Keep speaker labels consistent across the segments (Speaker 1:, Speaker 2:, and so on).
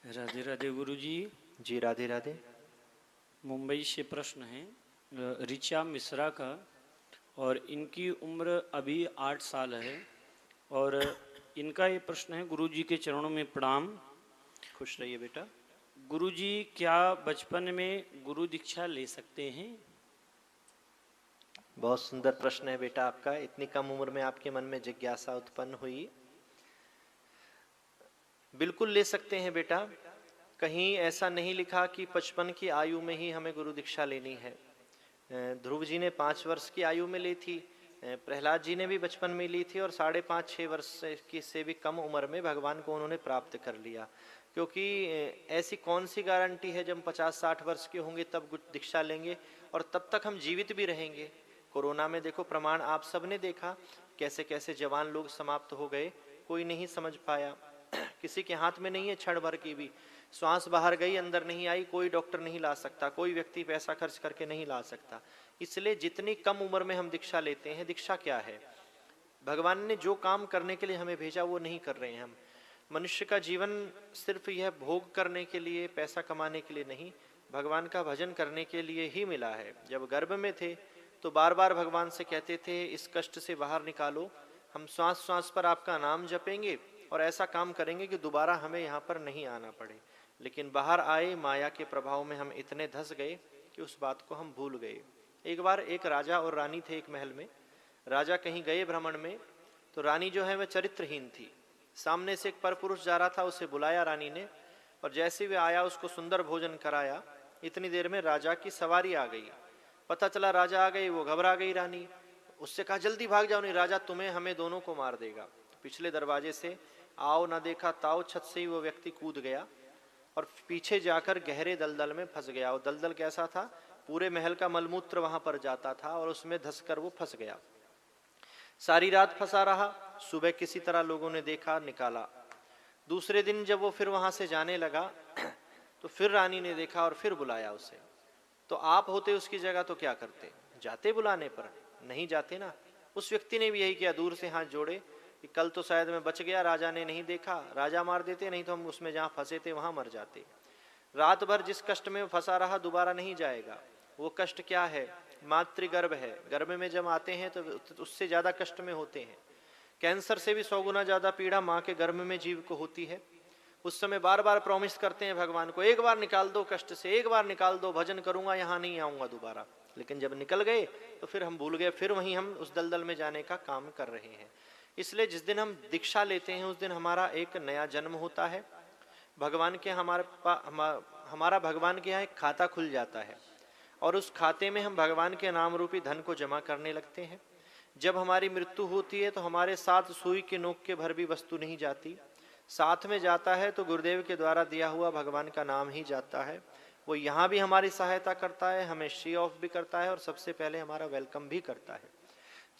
Speaker 1: राधे राधे गुरुजी।
Speaker 2: जी राधे राधे।
Speaker 1: मुंबई से प्रश्न है ऋचा मिश्रा का, और इनकी उम्र अभी 8 साल है। और इनका ये प्रश्न है, गुरुजी के चरणों में प्रणाम।
Speaker 2: खुश रहिए बेटा।
Speaker 1: गुरुजी, क्या बचपन में गुरु दीक्षा ले सकते हैं?
Speaker 2: बहुत सुंदर प्रश्न है बेटा आपका। इतनी कम उम्र में आपके मन में जिज्ञासा उत्पन्न हुई। बिल्कुल ले सकते हैं बेटा। कहीं ऐसा नहीं लिखा कि 55 की आयु में ही हमें गुरु दीक्षा लेनी है। ध्रुव जी ने 5 वर्ष की आयु में ली थी, प्रहलाद जी ने भी बचपन में ली थी, और 5.5-6 वर्ष की से भी कम उम्र में भगवान को उन्होंने प्राप्त कर लिया। क्योंकि ऐसी कौन सी गारंटी है जब हम 50-60 वर्ष के होंगे तब दीक्षा लेंगे और तब तक हम जीवित भी रहेंगे। कोरोना में देखो प्रमाण आप सबने देखा, कैसे कैसे जवान लोग समाप्त हो गए, कोई नहीं समझ पाया। किसी के हाथ में नहीं है क्षण भर की भी, श्वास बाहर गई अंदर नहीं आई, कोई डॉक्टर नहीं ला सकता, कोई व्यक्ति पैसा खर्च करके नहीं ला सकता। इसलिए जितनी कम उम्र में हम दीक्षा लेते हैं, दीक्षा क्या है? भगवान ने जो काम करने के लिए हमें भेजा वो नहीं कर रहे हैं हम। मनुष्य का जीवन सिर्फ यह भोग करने के लिए, पैसा कमाने के लिए नहीं, भगवान का भजन करने के लिए ही मिला है। जब गर्भ में थे तो बार बार भगवान से कहते थे, इस कष्ट से बाहर निकालो, हम श्वास श्वास पर आपका नाम जपेंगे और ऐसा काम करेंगे कि दोबारा हमें यहाँ पर नहीं आना पड़े। लेकिन बाहर आए, माया के प्रभाव में हम इतने धंस गए कि उस बात को हम भूल गए। एक बार एक राजा और रानी थे एक महल में। राजा कहीं गए भ्रमण में, तो रानी जो है वह चरित्रहीन थी। सामने से एक परपुरुष जा रहा था, उसे बुलाया रानी ने, और जैसे वे आया उसको सुंदर भोजन कराया। इतनी देर में राजा की सवारी आ गई। पता चला राजा आ गए, वो घबरा गई रानी। उससे कहा, जल्दी भाग जाओ, नहीं राजा तुम्हें हमें दोनों को मार देगा। पिछले दरवाजे से आओ न देखा ताओ, छत से ही वो व्यक्ति कूद गया और पीछे जाकर गहरे दलदल में फंस गया। और दलदल कैसा था? पूरे महल का मलमूत्र वहां पर जाता था और उसमें धंसकर वो फंस गया। सारी रात फंसा रहा, सुबह किसी तरह लोगों ने देखा, निकाला। दूसरे दिन जब वो फिर वहां से जाने लगा तो फिर रानी ने देखा और फिर बुलाया उसे। तो आप होते उसकी जगह तो क्या करते? जाते बुलाने पर? नहीं जाते ना। उस व्यक्ति ने भी यही किया, दूर से हाथ जोड़े कि कल तो शायद मैं बच गया, राजा ने नहीं देखा, राजा मार देते, नहीं तो हम उसमें जहां फंसे थे वहां मर जाते। रात भर जिस कष्ट में फंसा रहा, दोबारा नहीं जाएगा। वो कष्ट क्या है? मातृगर्भ है। गर्भ में जब आते हैं तो उससे ज्यादा कष्ट में होते हैं। कैंसर से भी 100 गुना ज्यादा पीड़ा माँ के गर्भ में जीव को होती है। उस समय बार बार प्रॉमिस करते हैं भगवान को, एक बार निकाल दो कष्ट से, एक बार निकाल दो, भजन करूंगा, यहाँ नहीं आऊंगा दोबारा। लेकिन जब निकल गए तो फिर हम भूल गए, फिर वहीं हम उस दलदल में जाने का काम कर रहे हैं। इसलिए जिस दिन हम दीक्षा लेते हैं उस दिन हमारा एक नया जन्म होता है। भगवान के हमारा भगवान के यहाँ एक खाता खुल जाता है और उस खाते में हम भगवान के नाम रूपी धन को जमा करने लगते हैं। जब हमारी मृत्यु होती है तो हमारे साथ सुई के नोक के भर भी वस्तु नहीं जाती, साथ में जाता है तो गुरुदेव के द्वारा दिया हुआ भगवान का नाम ही जाता है। वो यहाँ भी हमारी सहायता करता है, हमें शी ऑफ भी करता है और सबसे पहले हमारा वेलकम भी करता है।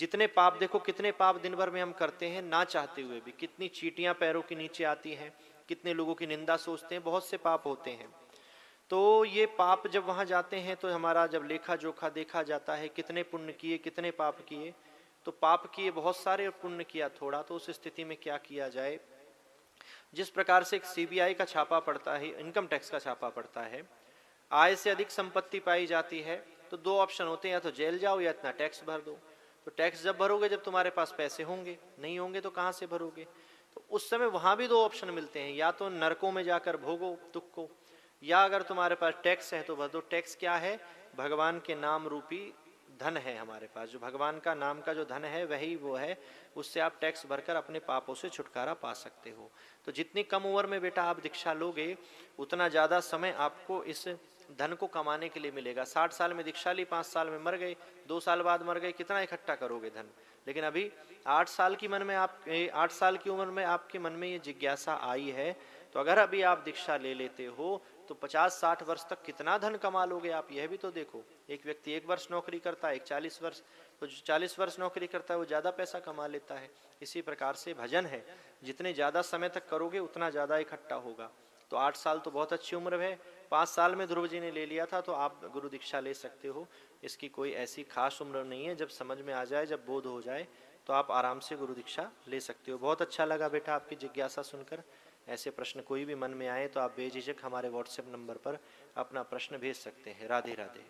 Speaker 2: जितने पाप, देखो कितने पाप दिन भर में हम करते हैं ना चाहते हुए भी, कितनी चींटियां पैरों के नीचे आती हैं, कितने लोगों की निंदा सोचते हैं, बहुत से पाप होते हैं। तो ये पाप जब वहां जाते हैं तो हमारा जब लेखा जोखा देखा जाता है, कितने पुण्य किए कितने पाप किए। तो पाप किए बहुत सारे और पुण्य किया थोड़ा, तो उस स्थिति में क्या किया जाए? जिस प्रकार से एक सीबीआई का छापा पड़ता है, इनकम टैक्स का छापा पड़ता है, आय से अधिक संपत्ति पाई जाती है तो दो ऑप्शन होते हैं, या तो जेल जाओ या इतना टैक्स भर दो। तो टैक्स जब भरोगे जब तुम्हारे पास पैसे होंगे, नहीं होंगे तो कहाँ से भरोगे? तो उस समय वहां भी दो ऑप्शन मिलते हैं, या तो नरकों में जाकर भोगो दुख को, या अगर तुम्हारे पास टैक्स है तो भर दो। टैक्स क्या है? भगवान के नाम रूपी धन है हमारे पास, जो भगवान का नाम का जो धन है वही वो है, उससे आप टैक्स भरकर अपने पापों से छुटकारा पा सकते हो। तो जितनी कम उम्र में बेटा आप दीक्षा लोगे उतना ज़्यादा समय आपको इस धन को कमाने के लिए मिलेगा। 60 साल में दीक्षा ली, 5 साल में मर गए, 2 साल बाद मर गए, कितना इकट्ठा करोगे धन? लेकिन अभी 8 साल की मन में 8 साल की उम्र में आपके मन में ये जिज्ञासा आई है, तो अगर अभी आप दीक्षा ले लेते हो तो 50-60 वर्ष तक कितना धन कमा लोगे आप, यह भी तो देखो। एक व्यक्ति 1 वर्ष नौकरी करता है, एक 40 वर्ष, तो जो 40 वर्ष नौकरी करता है वो ज़्यादा पैसा कमा लेता है। इसी प्रकार से भजन है, जितने ज़्यादा समय तक करोगे उतना ज़्यादा इकट्ठा होगा। तो 8 साल तो बहुत अच्छी उम्र है। 5 साल में ध्रुव जी ने ले लिया था, तो आप गुरु दीक्षा ले सकते हो। इसकी कोई ऐसी खास उम्र नहीं है, जब समझ में आ जाए, जब बोध हो जाए तो आप आराम से गुरु दीक्षा ले सकते हो। बहुत अच्छा लगा बेटा आपकी जिज्ञासा सुनकर। ऐसे प्रश्न कोई भी मन में आए तो आप बेझिझक हमारे व्हाट्सएप नंबर पर अपना प्रश्न भेज सकते हैं। राधे राधे।